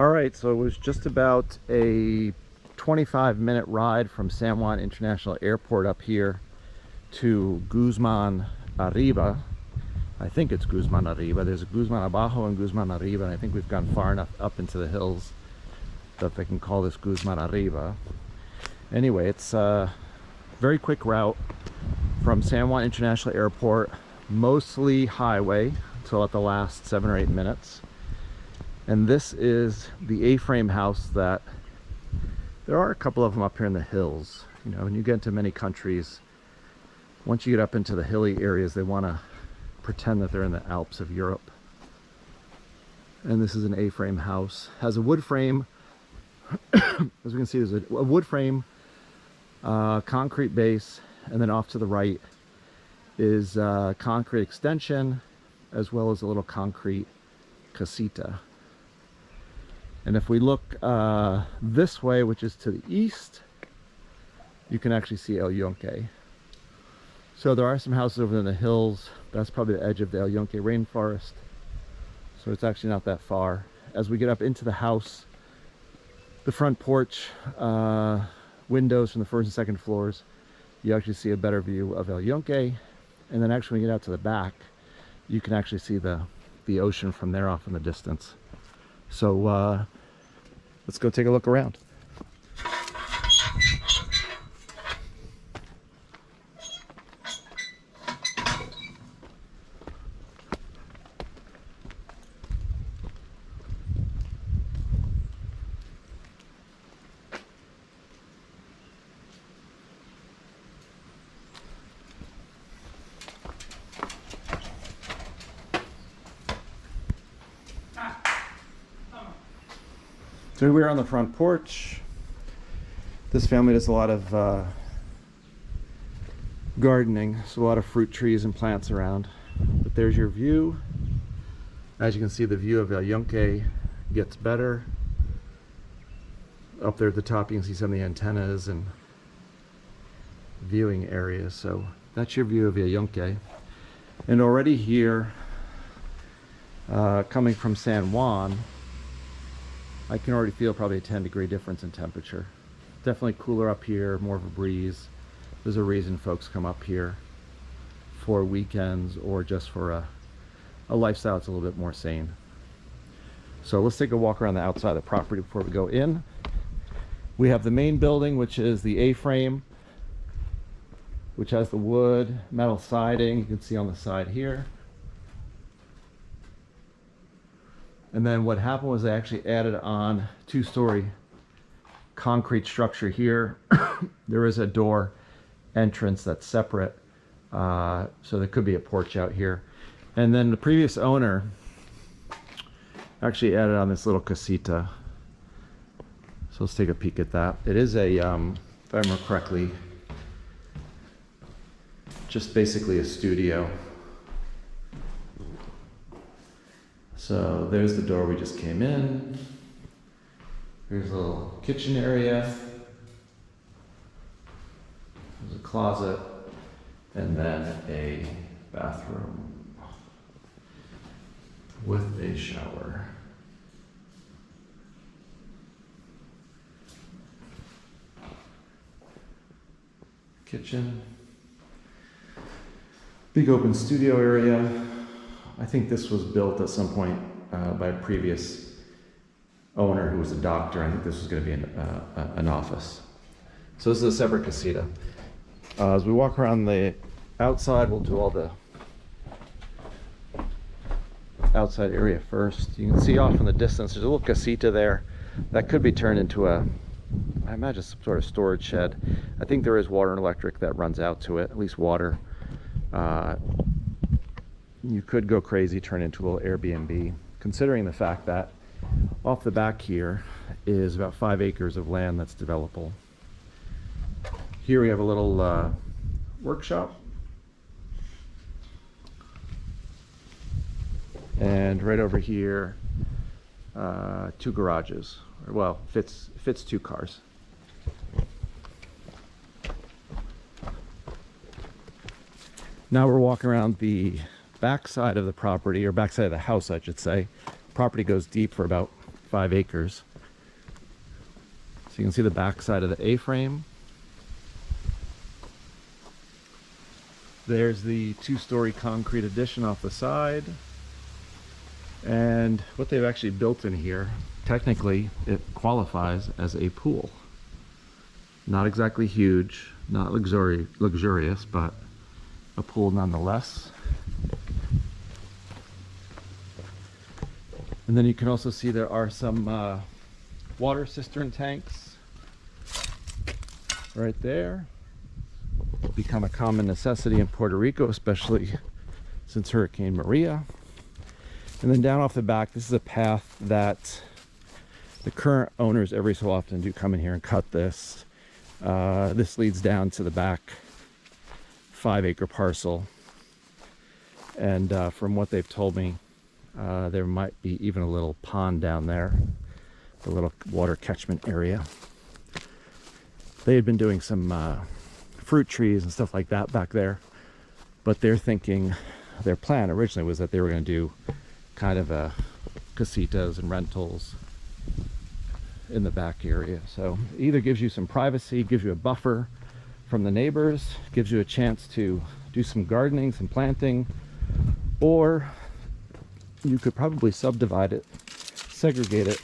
All right, so it was just about a 25-minute ride from San Juan International Airport up here to Guzman Arriba. I think it's Guzman Arriba. There's a Guzman Abajo and Guzman Arriba, and I think we've gone far enough up into the hills that they can call this Guzman Arriba. Anyway, it's a very quick route from San Juan International Airport, mostly highway until at the last 7 or 8 minutes. And this is the A-frame house that there are a couple of them up here in the hills. You know, when you get into many countries, once you get up into the hilly areas, they want to pretend that they're in the Alps of Europe. And this is an A-frame house. Has a wood frame. As we can see, there's a wood frame, concrete base, and then off to the right is concrete extension, as well as a little concrete casita. And if we look this way, which is to the east, you can actually see El Yunque. So there are some houses over in the hills. That's probably the edge of the El Yunque Rainforest. So it's actually not that far. As we get up into the house, the front porch, windows from the first and second floors, you actually see a better view of El Yunque. And then actually when you get out to the back, you can actually see the ocean from there off in the distance. So let's go take a look around. So we're on the front porch. This family does a lot of gardening, so a lot of fruit trees and plants around. But there's your view. As you can see, the view of El Yunque gets better. Up there at the top, you can see some of the antennas and viewing areas. So that's your view of El Yunque. And already here, coming from San Juan, I can already feel probably a 10-degree difference in temperature. Definitely cooler up here, more of a breeze. There's a reason folks come up here for weekends or just for a lifestyle that's a little bit more sane. So let's take a walk around the outside of the property before we go in. We have the main building, which is the A-frame, which has the wood, metal siding, you can see on the side here. And then what happened was they actually added on 2-story concrete structure here. There is a door entrance that's separate, so there could be a porch out here. And then the previous owner actually added on this little casita. So let's take a peek at that. It is a, if I remember correctly, just basically a studio. So there's the door we just came in. Here's a little kitchen area. There's a closet and then a bathroom with a shower. Kitchen. Big open studio area. I think this was built at some point by a previous owner who was a doctor. I think this was going to be an office. So this is a separate casita. As we walk around the outside, we'll do all the outside area first. You can see off in the distance, there's a little casita there that could be turned into I imagine some sort of storage shed. I think there is water and electric that runs out to it, at least water. You could go crazy, turn into a little Airbnb, considering the fact that off the back here is about 5 acres of land that's developable. Here we have a little workshop. And right over here, 2 garages. Well, fits 2 cars. Now we're walking around the back side of the property, or back side of the house, I should say. Property goes deep for about 5 acres. So you can see the back side of the A-frame. There's the 2-story concrete addition off the side. And what they've actually built in here, technically it qualifies as a pool. Not exactly huge, not luxurious, but a pool nonetheless. And then you can also see there are some water cistern tanks right there. It's become a common necessity in Puerto Rico, especially since Hurricane Maria. And then down off the back, this is a path that the current owners every so often do come in here and cut this. This leads down to the back 5-acre parcel. And from what they've told me, there might be even a little pond down there, a little water catchment area. They had been doing some fruit trees and stuff like that back there, but they're thinking, their plan originally was that they were going to do kind of a casitas and rentals in the back area. So it either gives you some privacy, gives you a buffer from the neighbors, gives you a chance to do some gardening, some planting, or you could probably subdivide it, segregate it,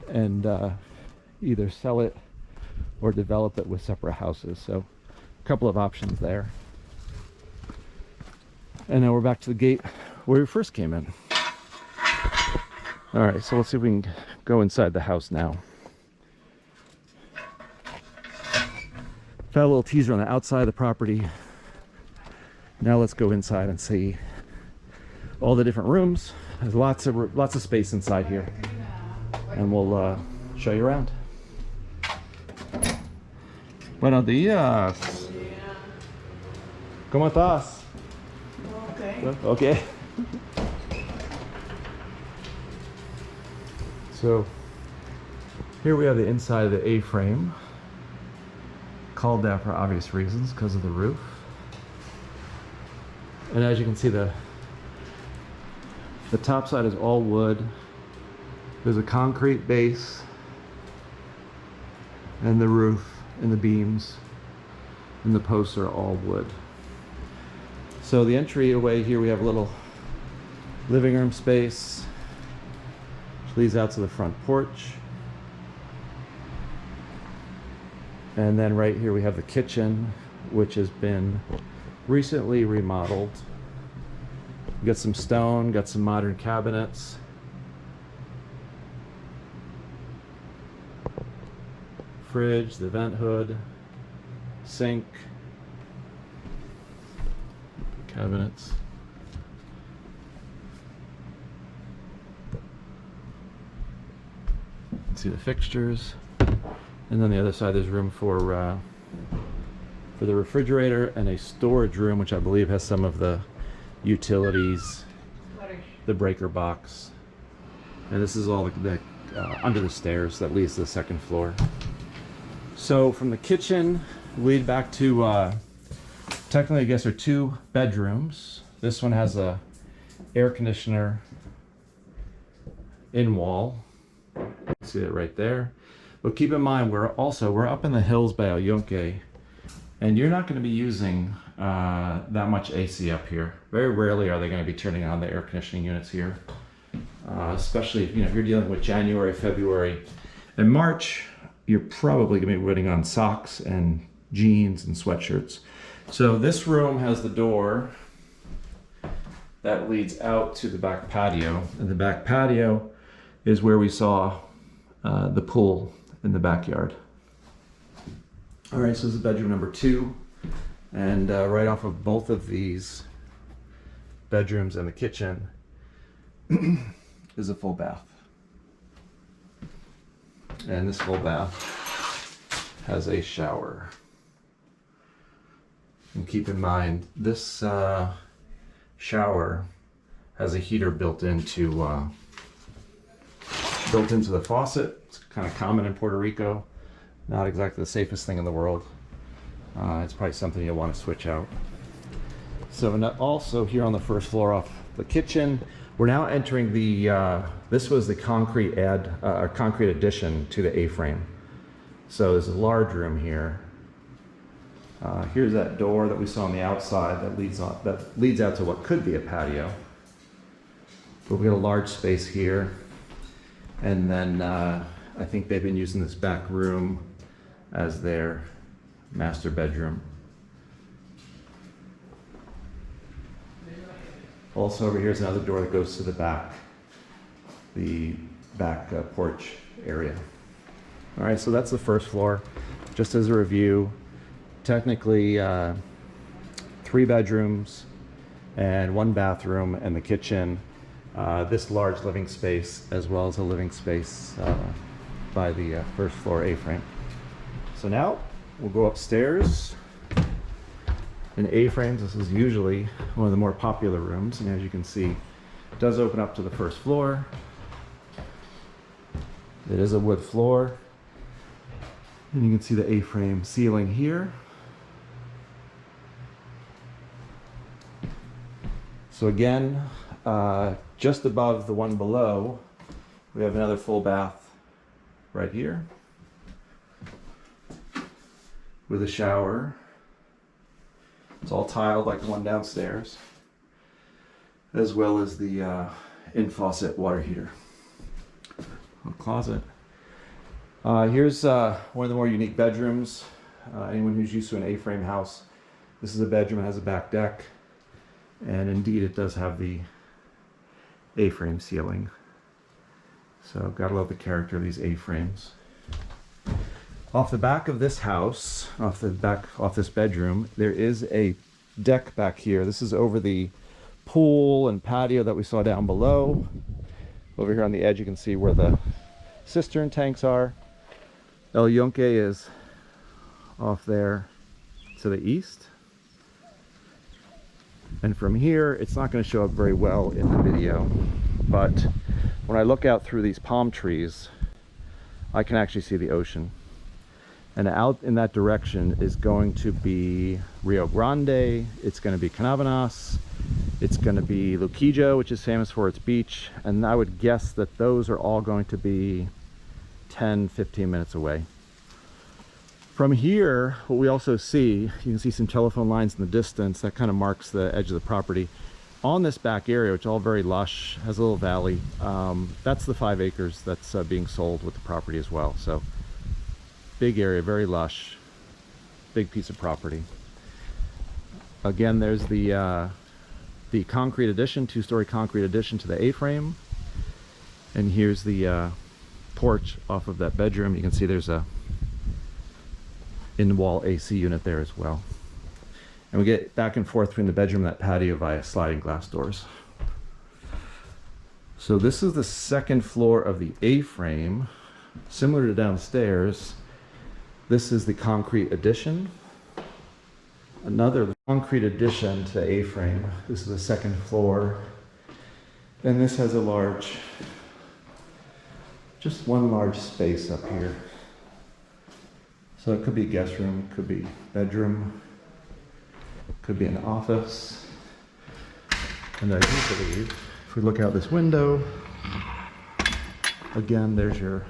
and either sell it or develop it with separate houses. So a couple of options there. And now we're back to the gate where we first came in. All right, so let's see if we can go inside the house now. Got a little teaser on the outside of the property. Now let's go inside and see all the different rooms. There's lots of space inside here, and we'll show you around. Buenos días. ¿Cómo estás? Okay. Okay. So here we have the inside of the A-frame, called that for obvious reasons because of the roof. And as you can see, the top side is all wood. There's a concrete base, and the roof and the beams and the posts are all wood. So the entryway here, we have a little living room space, which leads out to the front porch. And then right here we have the kitchen, which has been recently remodeled. Got some stone, got some modern cabinets. Fridge, the vent hood, sink, cabinets. See the fixtures. And then the other side, there's room for the refrigerator and a storage room, which I believe has some of the utilities, the breaker box, and this is all the under the stairs that leads to the second floor. So from the kitchen, we lead back to technically I guess are 2 bedrooms. This one has a air conditioner in wall. See it right there. But keep in mind, we're up in the hills by Yunque, and you're not going to be using that much AC up here. Very rarely are they going to be turning on the air conditioning units here, especially if you're dealing with January, February, and March. You're probably going to be putting on socks and jeans and sweatshirts. So this room has the door that leads out to the back patio, and the back patio is where we saw the pool in the backyard. All right, so this is bedroom number 2, and right off of both of these bedrooms and the kitchen is a full bath. And this full bath has a shower. And keep in mind, this shower has a heater built into the faucet. It's kind of common in Puerto Rico. Not exactly the safest thing in the world. It's probably something you'll want to switch out. So, and also here on the first floor off the kitchen, We're now entering the, this was the concrete concrete addition to the A-frame. So there's a large room here. Here's that door that we saw on the outside that leads out to what could be a patio. But we got a large space here. And then I think they've been using this back room as their master bedroom. Also over here is another door that goes to the back porch area. All right, so that's the first floor. Just as a review, technically 3 bedrooms and 1 bathroom and the kitchen. This large living space as well as a living space by the first floor A-frame. So now we'll go upstairs. In A-frames, this is usually one of the more popular rooms, and as you can see, it does open up to the first floor. It is a wood floor, and you can see the A-frame ceiling here. So again, just above the one below, we have another full bath right here with a shower. It's all tiled like the one downstairs, as well as the in-faucet water heater. A closet. Here's one of the more unique bedrooms. Anyone who's used to an A-frame house, this is a bedroom that has a back deck, and indeed it does have the A-frame ceiling. So gotta love the character of these A-frames. Off the back of this house, off this bedroom, there is a deck back here. This is over the pool and patio that we saw down below. Over here on the edge, you can see where the cistern tanks are. El Yunque is off there to the east. And from here, it's not going to show up very well in the video, but when I look out through these palm trees, I can actually see the ocean. And out in that direction is going to be Rio Grande, it's going to be Canavanas, it's going to be Luquillo, which is famous for its beach, and I would guess that those are all going to be 10-15 minutes away. From here, what we also see, you can see some telephone lines in the distance that kind of marks the edge of the property. On this back area, which is all very lush, has a little valley, that's the 5 acres that's being sold with the property as well. So big area, very lush, big piece of property. Again, there's the concrete addition, 2-story concrete addition to the A-frame. And here's the porch off of that bedroom. You can see there's a in-wall AC unit there as well. And we get back and forth between the bedroom and that patio via sliding glass doors. So this is the second floor of the A-frame. Similar to downstairs, this is the concrete addition. Another concrete addition to the A-frame. This is the second floor. And this has a large, just one large space up here. So it could be a guest room, could be bedroom, could be an office. And I do believe, if we look out this window, again, there's your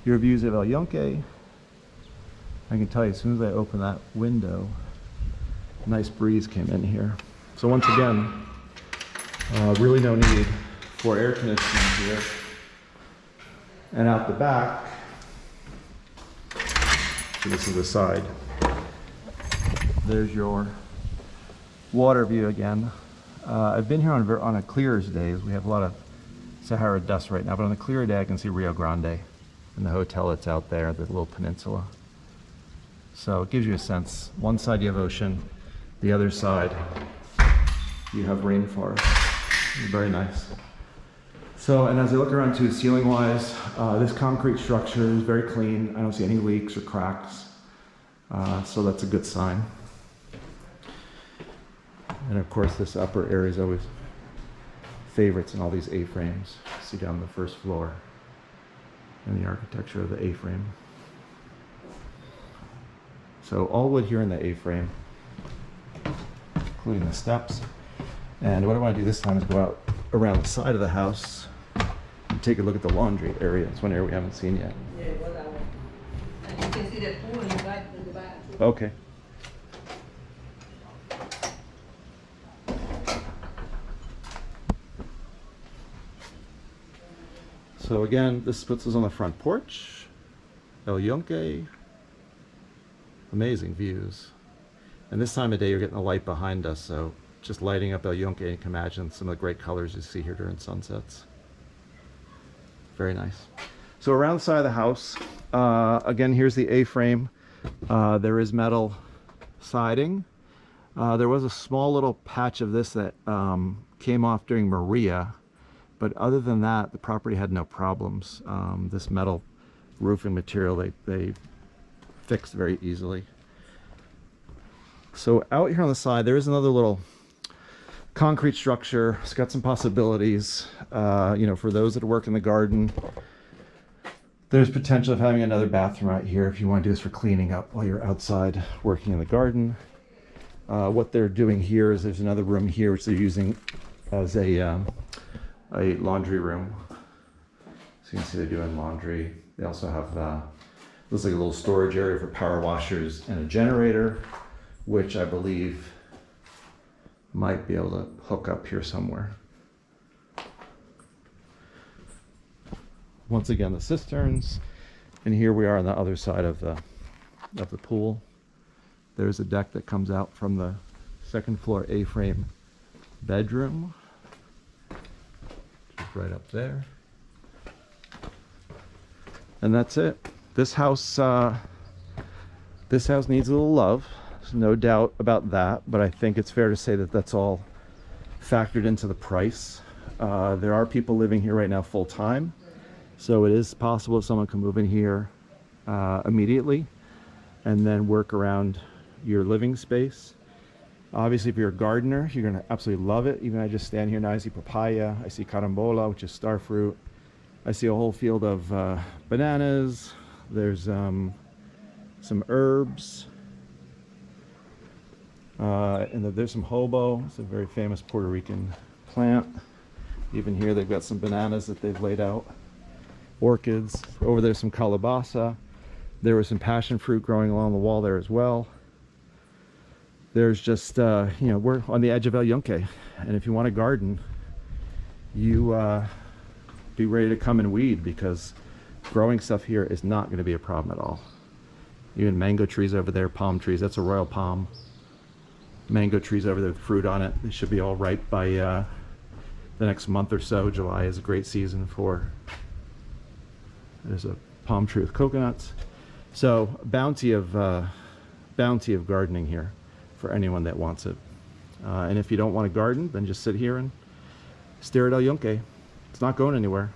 views of El Yunque. I can tell you, as soon as I open that window, a nice breeze came in here. So once again, really no need for air conditioning here. And out the back, so this is the side, there's your water view again. I've been here on a clear day. We have a lot of Sahara dust right now, but on a clear day I can see Rio Grande and the hotel that's out there, the little peninsula. So it gives you a sense. One side you have ocean, the other side you have rainforest. Very nice. So, and as I look around too, ceiling wise, this concrete structure is very clean. I don't see any leaks or cracks. So that's a good sign. And of course this upper area is always favorites in all these A-frames. See down the first floor and the architecture of the A-frame. So all wood here in the A-frame, including the steps. And what I want to do this time is go out around the side of the house and take a look at the laundry area. It's one area we haven't seen yet. Yeah, what I want. And you can see the pool in the bathroom. Okay. So again, this puts us on the front porch. El Yunque. Amazing views. And this time of day you're getting the light behind us, so just lighting up El Yunque, you can imagine some of the great colors you see here during sunsets. Very nice. So around the side of the house, again, here's the A-frame. There is metal siding. There was a small little patch of this that came off during Maria, but other than that, the property had no problems. This metal roofing material, they fixed very easily. So out here on the side, there is another little concrete structure. It's got some possibilities, you know, for those that work in the garden. There's potential of having another bathroom out here if you want to do this for cleaning up while you're outside working in the garden. What they're doing here is there's another room here which they're using as a laundry room. So you can see they're doing laundry. They also have looks like a little storage area for power washers and a generator, which I believe might be able to hook up here somewhere. Once again, the cisterns, and here we are on the other side of the pool. There's a deck that comes out from the second floor A-frame bedroom, just right up there. And that's it. This house needs a little love. There's no doubt about that, but I think it's fair to say that that's all factored into the price. There are people living here right now full time, so it is possible someone can move in here immediately and then work around your living space. Obviously, if you're a gardener, you're going to absolutely love it. Even I just stand here now, I see papaya, I see carambola, which is star fruit. I see a whole field of bananas. There's some herbs. And there's some hobo. It's a very famous Puerto Rican plant. Even here they've got some bananas that they've laid out. Orchids. Over there's some calabasa. There was some passion fruit growing along the wall there as well. There's just, you know, we're on the edge of El Yunque. And if you want a garden, you be ready to come and weed, because growing stuff here is not going to be a problem at all. Even mango trees over there, palm trees. That's a royal palm. Mango trees over there with fruit on it. They should be all ripe by the next month or so. July is a great season for. There's a palm tree with coconuts. So bounty of gardening here for anyone that wants it. And if you don't want to garden, then just sit here and stare at El Yunque. It's not going anywhere.